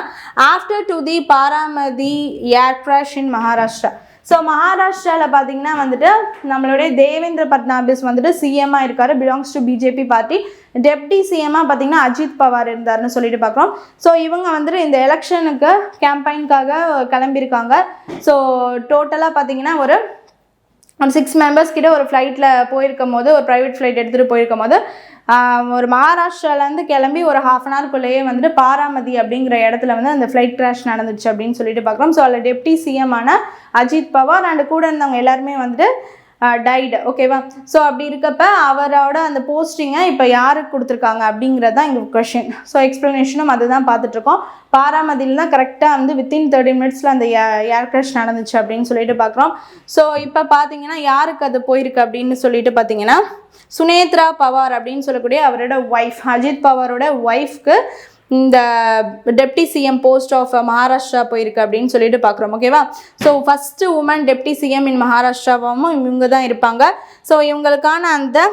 after to the Baramati air crash in Maharashtra. So மகாராஷ்டிராவில் பார்த்தீங்கன்னா வந்துட்டு நம்மளுடைய தேவேந்திர பட்னாபிஸ் வந்துட்டு சிஎம்மாக இருக்கார், belongs to BJP party. Deputy சிஎம்மாக பார்த்தீங்கன்னா அஜித் பவார் இருந்தார்னு சொல்லிட்டு பார்க்குறோம். ஸோ இவங்க வந்துட்டு இந்த எலெக்ஷனுக்கு கேம்பெயின்காக கிளம்பியிருக்காங்க. ஸோ டோட்டலாக பார்த்தீங்கன்னா ஒரு 6 மெம்பர்ஸ் கிட்ட ஒரு ஃப்ளைட்டில் போயிருக்கும் போது, ஒரு ப்ரைவேட் ஃப்ளைட் எடுத்துகிட்டு போயிருக்கும் போது, ஒரு மகாராஷ்டிராலேருந்து கிளம்பி ஒரு 1/2 an hourக்குள்ளேயே வந்துட்டு பாராமதி அப்படிங்கிற இடத்துல வந்து அந்த ஃப்ளைட் கிராஷ் நடந்துச்சு அப்படின்னு சொல்லிட்டு பார்க்குறோம். ஸோ அதில் டெப்டி சிஎம்மான அஜித் பவார் அண்ட் கூட இருந்தவங்க எல்லாருமே வந்துட்டு டைடு. ஓகேவா? ஸோ அப்படி இருக்கப்ப அவரோட அந்த போஸ்டிங்கை இப்போ யாருக்கு கொடுத்துருக்காங்க அப்படிங்கிறது தான் இங்கே கொஷின். ஸோ எக்ஸ்ப்ளனேஷனும் அதுதான் பார்த்துட்ருக்கோம். பாராமதியில் தான் கரெக்டாக வந்து வித்தின் 30 minutes அந்த ஏர் கிராஷ் நடந்துச்சு அப்படின்னு சொல்லிட்டு பார்க்குறோம். ஸோ இப்போ பார்த்தீங்கன்னா யாருக்கு அது போயிருக்கு அப்படின்னு சொல்லிட்டு பார்த்தீங்கன்னா, சுனேத்ரா பவார் அப்படின்னு சொல்லக்கூடிய அவரோட ஒய்ஃப், அஜித் பவாரோட ஒய்ஃப்க்கு இந்த deputy CM post of Maharashtra போயிருக்கு அப்படின்னு சொல்லிட்டு பார்க்குறோம். ஓகேவா? So first woman deputy CM in மகாராஷ்டிராவும் இவங்க தான் இருப்பாங்க. ஸோ இவங்களுக்கான அந்த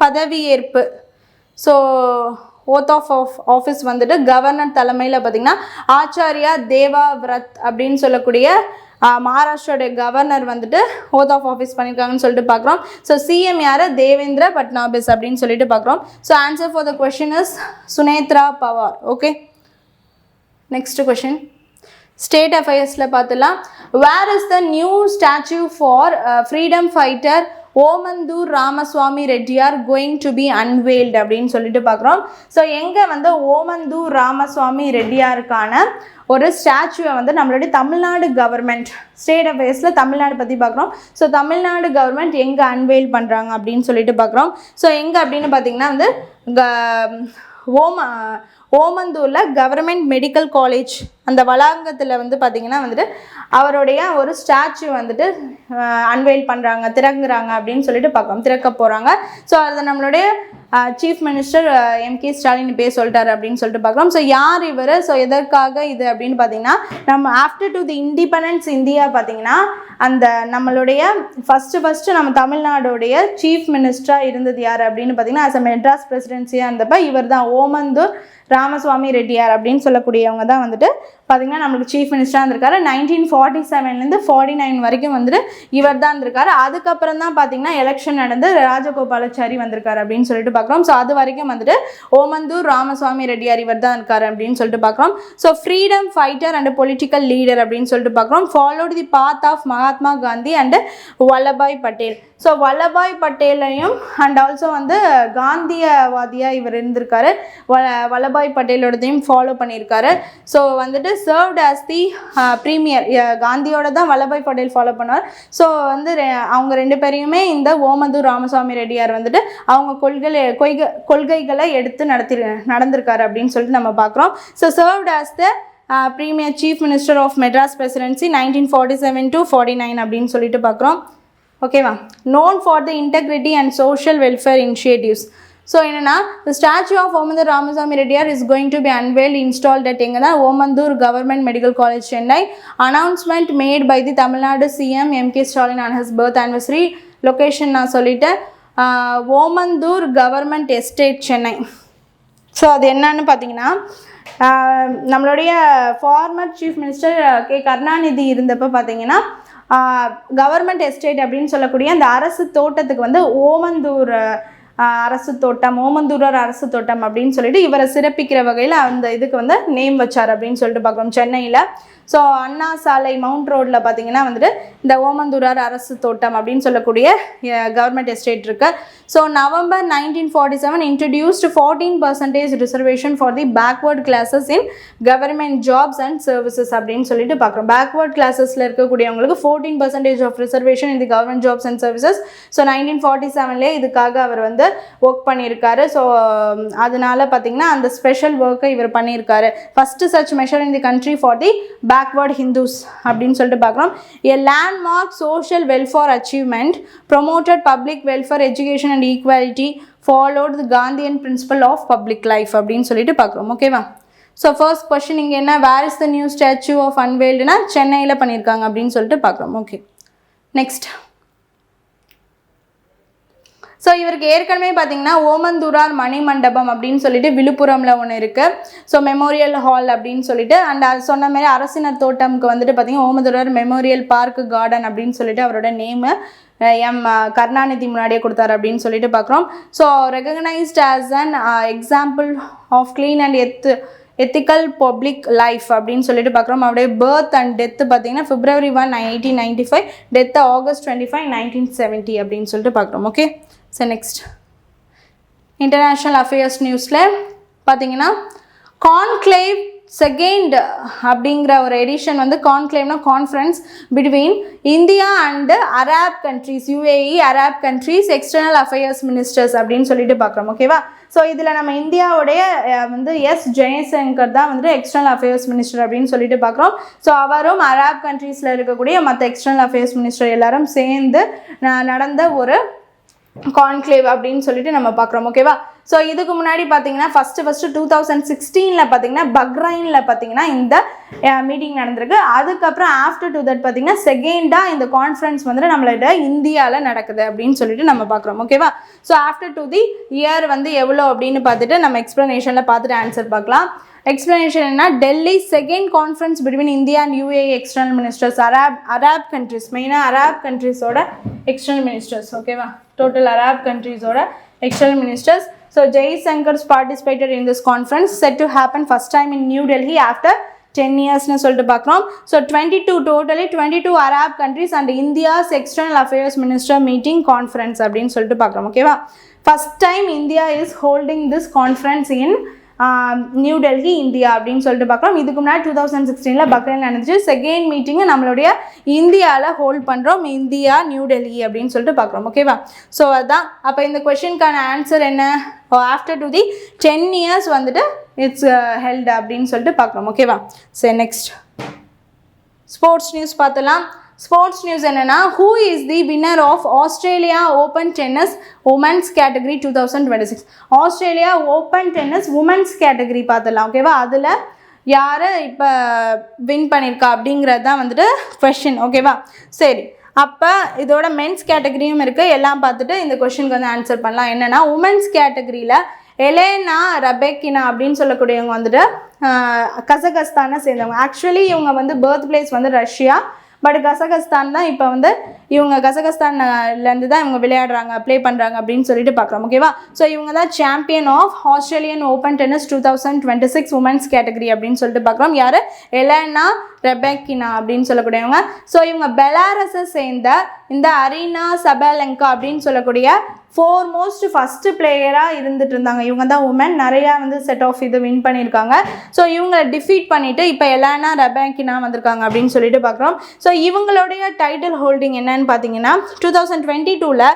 பதவியேற்பு, ஸோ ஓத் ஆஃப் ஆஃபீஸ் வந்துட்டு கவர்னர் தலைமையில் பார்த்திங்கன்னா ஆச்சாரியா தேவா விரத் அப்படின்னு சொல்லக்கூடிய மகாராஷ்டிரோடைய கவர்னர் வந்துட்டு ஓத் ஆஃப் ஆஃபீஸ் பண்ணியிருக்காங்கன்னு சொல்லிட்டு பார்க்குறோம். ஸோ சிஎம் யார்? தேவேந்திர பட்னாபிஸ் அப்படின்னு சொல்லிட்டு பார்க்குறோம். So answer for the question is Sunetra Pawar. Okay, next question state அஃபேர்ஸில் பார்த்துலாம். Where is the new statue for freedom fighter Omandur Ramaswamy Reddiar going to be unveiled அப்படின்னு சொல்லிட்டு பார்க்குறோம். ஸோ எங்கே வந்து ஓமந்தூர் ராமசுவாமி ரெட்டியாருக்கான ஒரு ஸ்டாச்சுவை வந்து நம்மளுடைய தமிழ்நாடு கவர்மெண்ட், ஸ்டேட் அஃபேர்ஸில் தமிழ்நாடு பற்றி பார்க்குறோம். ஸோ தமிழ்நாடு கவர்மெண்ட் எங்கே அன்வெயில் பண்ணுறாங்க அப்படின்னு சொல்லிட்டு பார்க்குறோம். ஸோ எங்கே அப்படின்னு பார்த்தீங்கன்னா வந்து ஓமந்தூரில் கவர்மெண்ட் மெடிக்கல் காலேஜ் அந்த வளாகத்தில் வந்து பார்த்திங்கன்னா வந்துட்டு அவருடைய ஒரு ஸ்டாச்சு வந்துட்டு அன்வெயில் பண்ணுறாங்க, திறங்குறாங்க அப்படின்னு சொல்லிட்டு பார்க்குறோம், திறக்க போகிறாங்க. ஸோ அதை நம்மளுடைய சீஃப் மினிஸ்டர் எம்.கே. ஸ்டாலின் பேர் சொல்லிட்டாரு அப்படின்னு சொல்லிட்டு பார்க்குறோம். ஸோ யார் இவர்? ஸோ எதற்காக இது அப்படின்னு பார்த்தீங்கன்னா, நம்ம after to the independence India பார்த்திங்கன்னா அந்த நம்மளுடைய ஃபஸ்ட்டு நம்ம தமிழ்நாடுடைய சீஃப் மினிஸ்டராக இருந்தது யார் அப்படின்னு பார்த்தீங்கன்னா, அஸ் அ மெட்ராஸ் பிரசிடென்சியாக இருந்தப்போ இவர் தான் ஓமந்தூர் ராமசுவாமி ரெட்டியார் அப்படின்னு சொல்லக்கூடியவங்க தான் வந்துட்டு பார்த்திங்கன்னா நம்மளுக்கு சீஃப் மினிஸ்டராக இருந்திருக்காரு. 1947 49 வரைக்கும் வந்துட்டு இவர் தான் இருந்திருக்காரு. அதுக்கப்புறம் தான் பார்த்திங்கன்னா எலெக்ஷன் நடந்து ராஜகோபாலாச்சாரி வந்திருக்காரு அப்படின்னு சொல்லிட்டு பார்க்குறோம். ஸோ அது வரைக்கும் வந்துட்டு ஓமந்தூர் ராமசுவாமி ரெட்டியார் இவர் தான் இருக்காரு அப்படின்னு சொல்லிட்டு பார்க்குறோம். So freedom fighter and political leader அப்படின்னு சொல்லிட்டு பார்க்குறோம். Followed the path of Mahatma Gandhi and Vallabhbhai Patel. So Vallabhbhai பட்டேலையும் அண்ட் ஆல்சோ வந்து காந்தியவாதியாக இவர் இருந்திருக்காரு. வல்லபாய் பட்டேலோடதையும் ஃபாலோ பண்ணியிருக்காரு. ஸோ வந்துட்டு சர்வ்ட் ஆஸ் தி ப்ரீமியர், காந்தியோட தான் வல்லபாய் பட்டேல் ஃபாலோ பண்ணுவார். ஸோ வந்து அவங்க 2 பேரையுமே இந்த ஓமந்தூர் ராமசுவாமி ரெட்டியார் வந்துட்டு அவங்க கொள்கைகளை எடுத்து நடந்திருக்காரு அப்படின்னு சொல்லிட்டு நம்ம பார்க்குறோம். So served as the premier chief minister of Madras presidency 1947 to 49 அப்படின்னு சொல்லிட்டு பார்க்குறோம். ஓகேவா? known for the integrity and social welfare initiatives. So என்னென்னா, the statue of Omandur Ramasamy Reddiyar is going to be unveiled, installed at எங்கே தான் Omandur government medical college Chennai. Announcement made by the Tamil Nadu CM M K. Stalin on his birth anniversary. Location நான் சொல்லிட்டேன், Omandur government estate Chennai. So அது என்னன்னு பார்த்தீங்கன்னா, நம்மளுடைய former chief minister K Karunanidhi இருந்தப்போ பார்த்தீங்கன்னா கவர்மெண்ட் எஸ்டேட் அப்படின்னு சொல்லக்கூடிய அந்த அரசு தோட்டத்துக்கு வந்து ஓமந்தூர் அரசு தோட்டம், ஓமந்தூரார் அரசு தோட்டம் அப்படின்னு சொல்லிட்டு இவரை சிறப்பிக்கிற வகையில் அந்த இதுக்கு வந்து நேம் வச்சார் அப்படின்னு சொல்லிட்டு பார்க்குறோம் சென்னையில். ஸோ அண்ணா சாலை மவுண்ட் ரோடில் பார்த்தீங்கன்னா வந்துட்டு இந்த ஓமந்தூரார் அரசு தோட்டம் அப்படின்னு சொல்லக்கூடிய கவர்மெண்ட் எஸ்டேட் இருக்குது. So November 1947 introduced 14% reservation for the backward classes in government jobs and services அப்படின்னு சொல்லிட்டு பார்க்குறோம். பேக்வர்ட் கிளாஸஸில் இருக்கக்கூடியவங்களுக்கு 14% of reservation in the government jobs and services. So 1947 இதுக்காக அவர் வந்து ஒர்க் பண்ணியிருக்காரு. ஸோ அதனால பார்த்தீங்கன்னா அந்த ஸ்பெஷல் ஒர்க்கை இவர் பண்ணியிருக்காரு. First such measure in the country for the backward Hindus அப்படின்னு சொல்லிட்டு பார்க்குறோம். A landmark social welfare achievement, promoted public welfare, education and equality, followed the Gandhian principle of public life அப்படின்னு சொல்லிட்டு பார்க்குறோம். ஓகேவா? ஸோ ஃபர்ஸ்ட் கொஸ்டின் இங்கே என்ன, where is the new statue of அன்வெயில்டுனா சென்னையில் பண்ணியிருக்காங்க அப்படின்னு சொல்லிட்டு பார்க்குறோம். Okay, next. ஸோ இவருக்கு ஏற்கனவே பார்த்தீங்கன்னா ஓமந்தூரார் மணிமண்டபம் அப்படின்னு சொல்லிட்டு விழுப்புரமில் ஒன்று இருக்குது. ஸோ மெமோரியல் ஹால் அப்படின்னு சொல்லிட்டு அண்ட் அது சொன்ன மாதிரி அரசினர் தோட்டம்க்கு வந்துட்டு பார்த்தீங்கன்னா ஓமந்தூரார் மெமோரியல் பார்க் கார்டன் அப்படின்னு சொல்லிட்டு அவரோட நேமு கருணாநிதி முன்னாடியே கொடுத்தாரு அப்படின்னு சொல்லிட்டு பார்க்குறோம். So recognised as an example of clean and ethical public life அப்படின்னு சொல்லிட்டு பார்க்குறோம். அவருடைய பர்த் அண்ட் டெத்து பார்த்தீங்கன்னா February 1, 1895, டெத்து August 25, 1970 அப்படின்னு சொல்லிட்டு பார்க்குறோம். Okay, so next international affairs நியூஸில் பார்த்தீங்கன்னா கான்க்ளேவ் செகண்ட் அப்படிங்கிற ஒரு எடிஷன் வந்து கான்க்ளேவ்னா conference between India and Arab countries, UAE Arab countries external affairs ministers அப்படின்னு சொல்லிட்டு பார்க்குறோம். ஓகேவா? ஸோ இதில் நம்ம இந்தியாவுடைய வந்து ஜெயசங்கர் தான் வந்துட்டு எக்ஸ்டர்னல் அஃபேர்ஸ் மினிஸ்டர் அப்படின்னு சொல்லிட்டு பார்க்குறோம். ஸோ அவரும் அரேப் கண்ட்ரீஸில் இருக்கக்கூடிய மற்ற எக்ஸ்டர்னல் அஃபேர்ஸ் மினிஸ்டர் எல்லாரும் சேர்ந்து நடந்த ஒரு கான்க்ளேவ் அப்படின்னு சொல்லிட்டு நம்ம பார்க்குறோம். ஓகேவா? ஸோ இதுக்கு முன்னாடி பார்த்தீங்கன்னா ஃபஸ்ட்டு 2016 பார்த்தீங்கன்னா பக்ரைனில் பார்த்தீங்கன்னா இந்த மீட்டிங் நடந்திருக்கு. அதுக்கப்புறம் ஆஃப்டர் டு தட் பார்த்தீங்கன்னா செகண்டாக இந்த கான்ஃபரன்ஸ் வந்துட்டு நம்மளோட இந்தியாவில் நடக்குது அப்படின்னு சொல்லிட்டு நம்ம பார்க்குறோம். ஓகேவா? So after to the year வந்து எவ்வளோ அப்படின்னு பார்த்துட்டு நம்ம எக்ஸ்ப்ளனேஷனில் பார்த்துட்டு ஆன்சர் பார்க்கலாம். எக்ஸ்ப்ளனேஷன் என்ன, Delhi second conference between India and UAE external ministers, Arab countries, மெயினாக அரேப் கண்ட்ரிஸோட எக்ஸ்டர்னல் மினிஸ்டர்ஸ். ஓகேவா? டோட்டல் அரேப் கண்ட்ரிஸோட external ministers. So Jaisankar's participated in this conference, said to happen first time in New Delhi after 10 years னு சொல்லிட்டு பார்க்குறோம். So 22 Arab countries and India's external affairs minister meeting conference அப்படின்னு சொல்லிட்டு பார்க்குறோம். ஓகேவா? First time India is holding this conference in new Delhi India அப்படின்னு சொல்லிட்டு பார்க்குறோம். இதுக்கு முன்னாடி 2016 பக்ரைன் நடந்துச்சு. செகண்ட் மீட்டிங்கு நம்மளுடைய இந்தியாவில் ஹோல்ட் பண்ணுறோம், இந்தியா நியூ டெல்லி அப்படின்னு சொல்லிட்டு பார்க்குறோம். ஓகேவா? ஸோ அதுதான் அப்போ இந்த கொஷினுக்கான ஆன்சர் என்ன, ஆஃப்டர் டு தி 10 years வந்துட்டு இட்ஸ் ஹெல்ட் அப்படின்னு சொல்லிட்டு பார்க்குறோம். ஓகேவா? சரி, நெக்ஸ்ட் ஸ்போர்ட்ஸ் நியூஸ் பார்த்தலாம். ஸ்போர்ட்ஸ் நியூஸ் என்னென்னா, who is the winner of Australia open tennis women's category 2026? Australia open tennis women's category பார்த்துடலாம். ஓகேவா? அதில் யார் இப்போ வின் பண்ணியிருக்கா அப்படிங்கிறது தான் வந்துட்டு கொஷின். ஓகேவா? சரி, அப்போ இதோட மென்ஸ் கேட்டகரியும் இருக்குது. எல்லாம் பார்த்துட்டு இந்த கொஷினுக்கு வந்து ஆன்சர் பண்ணலாம். என்னென்னா, உமன்ஸ் கேட்டகரியில் எலேனா ரபெக்கினா அப்படின்னு சொல்லக்கூடியவங்க வந்துட்டு கசகஸ்தானை சேர்ந்தவங்க. ஆக்சுவலி இவங்க வந்து பர்த் பிளேஸ் வந்து ரஷ்யா, பட் கசகஸ்தான் தான் இப்போ வந்து இவங்க கசகஸ்தான்லேருந்து தான் இவங்க விளையாடுறாங்க, ப்ளே பண்ணுறாங்க அப்படின்னு சொல்லிட்டு பார்க்குறோம். ஓகேவா? ஸோ இவங்க தான் champion of Australian open tennis 2026 women's category அப்படின்னு சொல்லிட்டு பார்க்குறோம். யார்? எலேனா ரெபெக்கினா அப்படின்னு சொல்லக்கூடியவங்க. ஸோ இவங்க பெலாரஸை சேர்ந்த இந்த அரீனா சபாலெங்கா அப்படின்னு சொல்லக்கூடிய ஃபோர்மோஸ்ட் ஃபஸ்ட்டு பிளேயராக இருந்துட்டு இருந்தாங்க. இவங்க தான் உமன், நிறையா வந்து செட் ஆஃப் இது வின் பண்ணியிருக்காங்க. ஸோ இவங்களை டிஃபீட் பண்ணிவிட்டு இப்போ எலேனா ரெபெக்கினா வந்திருக்காங்க அப்படின்னு சொல்லிட்டு பார்க்குறோம். ஸோ இவங்களுடைய டைட்டில் ஹோல்டிங் என்னன்னு பார்த்தீங்கன்னா 2022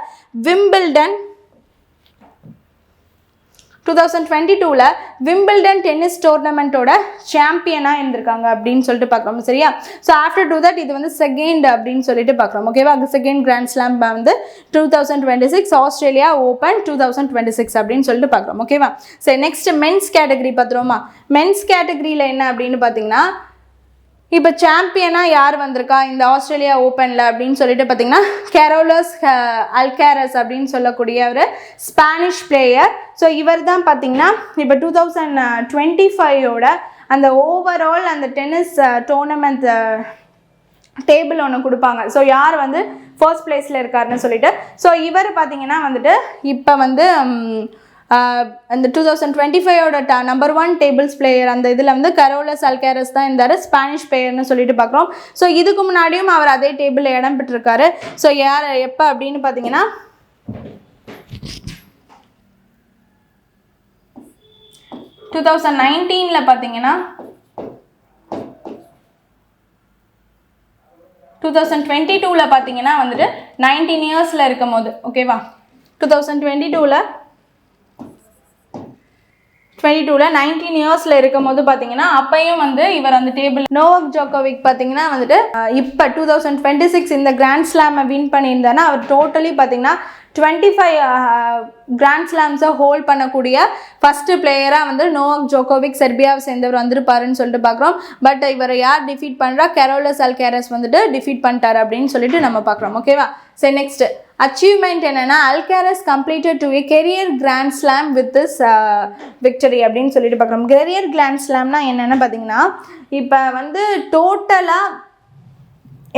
விம்பிள்டன் டென்னிஸ் டோர்னமெண்ட்டோட சாம்பியனாக இருந்திருக்காங்க அப்படின்னு சொல்லிட்டு பார்க்குறோம். சரியா? ஸோ ஆஃப்டர் டு தட் இது வந்து செகண்ட் அப்படின்னு சொல்லிட்டு பார்க்குறோம். ஓகேவா? செகண்ட் கிராண்ட் ஸ்லாம் வந்து 2026 ஆஸ்திரேலியா ஓப்பன் 2026 அப்படின்னு சொல்லிட்டு பார்க்குறோம். ஓகேவா? சரி, நெக்ஸ்ட் மென்ஸ் கேட்டகரி பார்த்துருவோமா? மென்ஸ் கேட்டகரியில் என்ன அப்படின்னு பார்த்தீங்கன்னா, இப்போ சாம்பியனாக யார் வந்திருக்கா இந்த ஆஸ்திரேலியா ஓப்பனில் அப்படின்னு சொல்லிட்டு பார்த்தீங்கன்னா, கரோலஸ் அல்காரஸ் அப்படின்னு சொல்லக்கூடிய ஒரு ஸ்பானிஷ் பிளேயர். ஸோ இவர் தான் பார்த்தீங்கன்னா இப்போ 2025 அந்த ஓவரால் அந்த டென்னிஸ் டோர்னமெண்ட் டேபிள் ஒன்று கொடுப்பாங்க. ஸோ யார் வந்து ஃபர்ஸ்ட் பிளேஸில் இருக்காருன்னு சொல்லிட்டு. ஸோ இவர் பார்த்தீங்கன்னா வந்துட்டு இப்போ வந்து அந்த 2025 நம்பர் 1 டேபிள்ஸ் பிளேயர் அந்த இதில் வந்து கரோலஸ் அல்காரஸ் தான் இருந்தார், ஸ்பானிஷ் பிளேயர்னு சொல்லிட்டு பார்க்குறோம். ஸோ இதுக்கு முன்னாடியும் அவர் அதே டேபிளில் இடம் பெற்றிருக்காரு. ஸோ யார் எப்போ அப்படின்னு பார்த்தீங்கன்னா 2019 பார்த்தீங்கன்னா 2022 பார்த்தீங்கன்னா வந்துட்டு 19 இயர்ஸில் இருக்கும் போது ஓகேவா 2022 19 இயர்ஸில் இருக்கும் போது பார்த்தீங்கன்னா அப்பையும் வந்து இவர் அந்த டேபிள் நோவாக் ஜோகோவிக் பார்த்தீங்கன்னா வந்துட்டு இப்போ 2026 இந்த கிராண்ட் ஸ்லாமை வின் பண்ணியிருந்தாருன்னா அவர் டோட்டலி பார்த்தீங்கன்னா 25 கிராண்ட் ஸ்லாம்ஸை ஹோல்ட் பண்ணக்கூடிய ஃபஸ்ட்டு பிளேயராக வந்து நோவாக் ஜோகோவிக் செர்பியாவை சேர்ந்தவர் வந்துருப்பாருன்னு சொல்லிட்டு பார்க்குறோம். பட் இவரை யார் டிஃபீட் பண்ணுறா, கரோலஸ் அல்காரஸ் வந்துட்டு டிஃபீட் பண்ணிட்டார் அப்படின்னு சொல்லிட்டு நம்ம பார்க்குறோம் ஓகேவா. சரி நெக்ஸ்ட் அச்சீவ்மெண்ட் என்னென்னா Alcaraz completed to a career grand slam with this victory அப்படின்னு சொல்லிட்டு பார்க்குறோம். கெரியர் கிராண்ட் ஸ்லாம்னா என்னென்னு பார்த்தீங்கன்னா இப்போ வந்து டோட்டலாக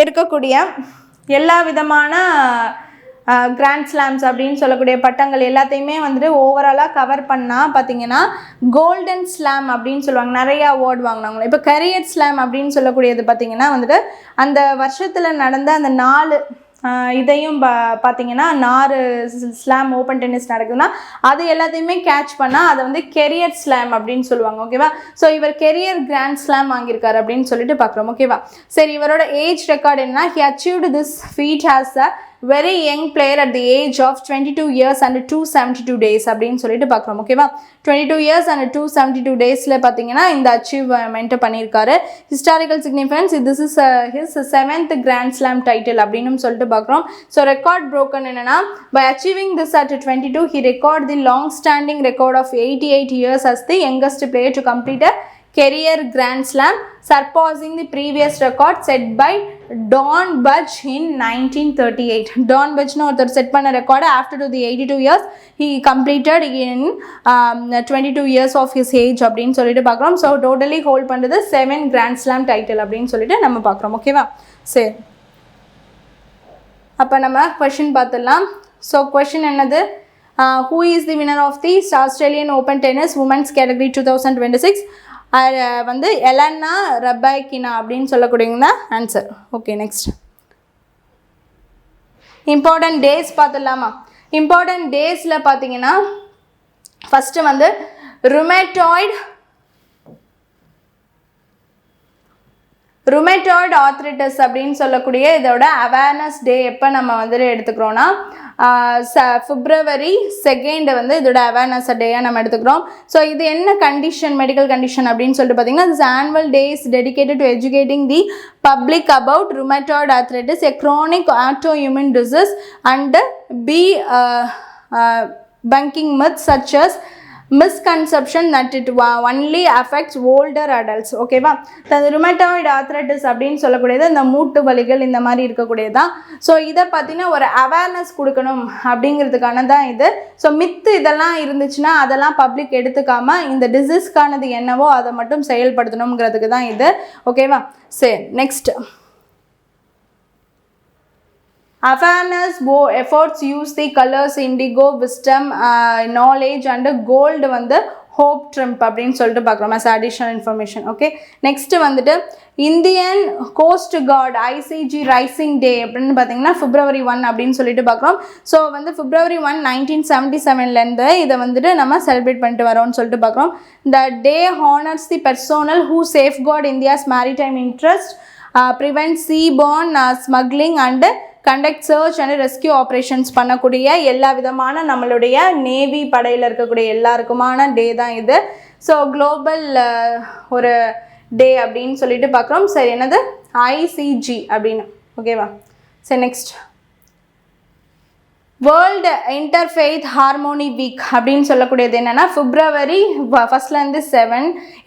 இருக்கக்கூடிய எல்லா விதமான கிராண்ட் ஸ்லாம்ஸ் அப்படின்னு சொல்லக்கூடிய பட்டங்கள் எல்லாத்தையுமே வந்துட்டு ஓவராலாக கவர் பண்ணால் பார்த்தீங்கன்னா கோல்டன் ஸ்லாம் அப்படின்னு சொல்லுவாங்க, நிறைய அவார்டு வாங்கினாங்க. இப்போ கரியர் ஸ்லாம் அப்படின்னு சொல்லக்கூடியது பார்த்தீங்கன்னா வந்துட்டு அந்த வருஷத்தில் நடந்த அந்த 4 இதையும் பார்த்தீங்கன்னா 4 ஸ்லாம் ஓப்பன் டென்னிஸ் நடக்குதுன்னா அது எல்லாத்தையுமே கேட்ச் பண்ணால் அதை வந்து கெரியர் ஸ்லாம் அப்படின்னு சொல்லுவாங்க ஓகேவா. ஸோ இவர் கெரியர் கிராண்ட் ஸ்லாம் வாங்கியிருக்காரு அப்படின்னு சொல்லிட்டு பார்க்குறோம் ஓகேவா. சரி இவரோட ஏஜ் ரெக்கார்டு என்னன்னா he achieved this feat as a very young player at the age of 22 years and 272 days அப்படின்னு சொல்லிட்டு பார்க்குறோம் ஓகேவா. 22 years and 272 daysல பார்த்தீங்கன்னா இந்த அச்சீவ்மெண்ட்டை பண்ணியிருக்காரு. Historical significance this is his 7th Grand Slam title அப்படின்னு சொல்லிட்டு பார்க்குறோம். ஸோ ரெக்கார்ட் broken என்னன்னா by achieving this at 22 he record the long standing record of 88 years as the youngest player to complete a career Grand Slam, surpassing the previous record set by Don Budge in 1938. Don Budge ஒருத்தர் set பண்ண record after to the 82 years he completed in 22 years of his age அப்படின்னு சொல்லிட்டு பார்க்குறோம். So totally hold பண்ணுறது 7 Grand Slam title அப்படின்னு சொல்லிட்டு நம்ம பார்க்குறோம் ஓகேவா. சரி அப்போ நம்ம கொஷின் பார்த்துடலாம். ஸோ கொஷின் என்னது, who is the winner of the Australian Open Tennis Women's Category 2026? வந்து எலன்னா ரபாய்கினா அப்படின்னு சொல்லக்கூடியது தான் answer. Okay next important days பார்த்துடலாமா. இம்பார்ட்டன்ட் டேஸில் பார்த்தீங்கன்னா ஃபஸ்ட்டு வந்து ருமேட்டாய்டு ஆர்த்ரைட்டிஸ் அப்படின்னு சொல்லக்கூடிய இதோட அவேர்னஸ் டே எப்போ நம்ம வந்துட்டு எடுத்துக்கிறோன்னா February 2 வந்து இதோட அவேர்னஸ் டேயாக நம்ம எடுத்துக்கிறோம். ஸோ இது என்ன கண்டிஷன், மெடிக்கல் கண்டிஷன் அப்படின்னு சொல்லிட்டு பார்த்தீங்கன்னா this annual day is dedicated to educating the public about rheumatoid arthritis, a chronic autoimmune disease, and bunking myths such as misconception that it only affects older adults ஓகேவா. ருமேட்டாய்டு arthritis அப்படின்னு சொல்லக்கூடியது இந்த மூட்டு வலிகள் இந்த மாதிரி இருக்கக்கூடியதான். ஸோ இதை பற்றின ஒரு அவேர்னஸ் கொடுக்கணும் அப்படிங்கிறதுக்கான தான் இது. ஸோ மித்து இதெல்லாம் இருந்துச்சுன்னா அதெல்லாம் பப்ளிக் எடுத்துக்காமல் இந்த டிசீஸ்க்கானது என்னவோ அதை மட்டும் செயல்படுத்தணுங்கிறதுக்கு தான் இது ஓகேவா. சரி next awareness efforts use the colors indigo, wisdom, knowledge and gold வந்து hope trump அப்படின்னு சொல்லிட்டு பார்க்குறோம் as additional information. Okay next வந்துட்டு Indian Coast Guard ICG raising day அப்படின்னு பார்த்தீங்கன்னா February 1 அப்படின்னு சொல்லிட்டு பார்க்குறோம். ஸோ வந்து February 1 1977 இதை வந்துட்டு நம்ம செலிப்ரேட் பண்ணிட்டு வரோம்னு சொல்லிட்டு பார்க்குறோம். The day honors the personnel who safeguard India's maritime interest, prevent seaborne smuggling and conduct search and rescue operations பண்ணக்கூடிய எல்லா விதமான நம்மளுடைய நேவி படையில் இருக்கக்கூடிய எல்லாருக்குமான டே தான் இது. ஸோ குளோபல் ஒரு டே அப்படின்னு சொல்லிட்டு பார்க்குறோம். சரி என்னது ICG அப்படின்னு ஓகேவா. சரி next world interfaith harmony week அப்படின்னு சொல்லக்கூடியது என்னென்னா February 1st 7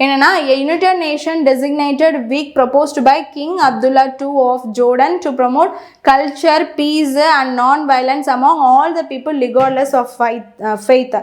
என்னென்னா united nation designated week proposed by king Abdullah II of Jordan to promote culture, peace and non-violence among all the people regardless of faith.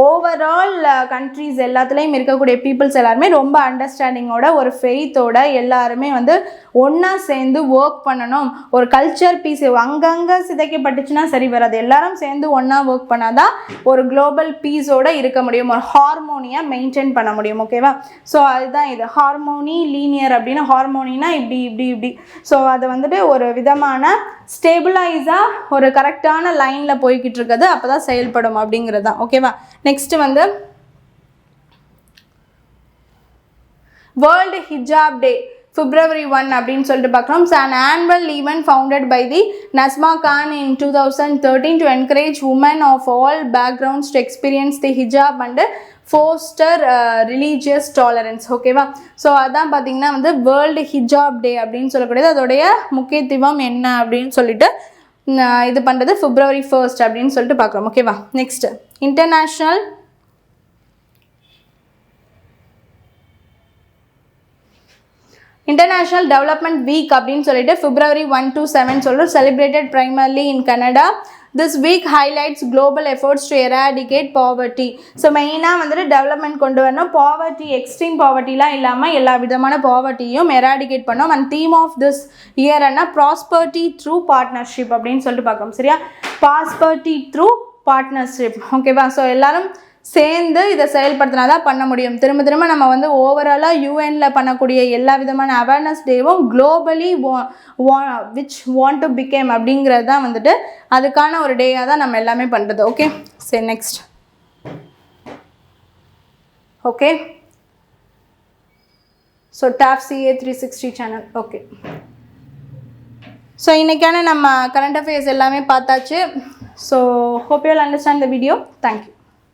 Overall countries எல்லாத்துலேயும் இருக்கக்கூடிய peoples எல்லாருமே ரொம்ப அண்டர்ஸ்டாண்டிங்கோட ஒரு ஃபெய்த்தோட எல்லாருமே வந்து ஒன்றா சேர்ந்து ஒர்க் பண்ணணும். ஒரு கல்ச்சர் பீஸ் அங்கங்கே சிதைக்கப்பட்டுச்சுன்னா சரி வராது, எல்லாரும் சேர்ந்து ஒன்றா ஒர்க் பண்ணாதான் ஒரு குளோபல் பீஸோட இருக்க முடியும், ஒரு ஹார்மோனியாக மெயின்டைன் பண்ண முடியும். ஓகேவா? ஸோ அதுதான் இது ஹார்மோனி லீனியர் அப்படின்னு. ஹார்மோனினா இப்படி இப்படி இப்படி. ஸோ அதை வந்துட்டு ஒரு விதமான ஸ்டேபிளைஸாக ஒரு கரெக்டான லைனில் போய்கிட்டு இருக்குது, அப்போ தான் செயல்படும் அப்படிங்கிறது தான். ஓகேவா? நெக்ஸ்ட்டு வந்து வேர்ல்டு ஹிஜாப் டே February 1 அப்படின்னு சொல்லிட்டு பார்க்கலாம். It's an annual event founded by the Nazma Khan in 2013 to encourage women of all backgrounds to experience the hijab and foster religious tolerance. ஓகேவா? ஸோ அதான் பார்த்தீங்கன்னா வந்து வேர்ல்டு ஹிஜாப் டே அப்படின்னு சொல்லக்கூடியது. அதோடைய முக்கியத்துவம் என்ன அப்படின்னு சொல்லிட்டு இது பண்ணுறது February 1st அப்படின்னு சொல்லிட்டு பார்க்குறோம். ஓகேவா? நெக்ஸ்ட் International Development Week அப்படின்னு சொல்லிட்டு February 1 to 7 சொல்கிறோம். Celebrated primarily in Canada. This week highlights global efforts to eradicate poverty. So மெயினாக வந்துட்டு டெவலப்மெண்ட் கொண்டு வரணும், பாவர்ட்டி எக்ஸ்ட்ரீம் பாவர்ட்டிலாம் இல்லாமல் எல்லா விதமான பாவர்ட்டியும் எராடிகேட் பண்ணோம். And theme of this year என்ன ப்ராஸ்பர்ட்டி த்ரூ பார்ட்னர்ஷிப் அப்படின்னு சொல்லிட்டு பார்க்கணும். சரியா? Prosperity through partnership. ஓகேவா? ஸோ எல்லாரும் சேர்ந்து இதை செயல்படுத்தினா தான் பண்ண முடியும். திரும்ப திரும்ப நம்ம வந்து ஓவராலாக யூஎனில் பண்ணக்கூடிய எல்லா விதமான அவேர்னஸ் டேவும் globally which want to become அப்படிங்கிறது தான் வந்துட்டு அதுக்கான ஒரு டேயாக தான் நம்ம எல்லாமே பண்ணுறது. ஓகே, சரி next. Okay, so top CA 360 channel. Okay, so இன்றைக்கான நம்ம கரண்ட் அஃபேர்ஸ் எல்லாமே பார்த்தாச்சு. So hope you all understand the video. Thank you.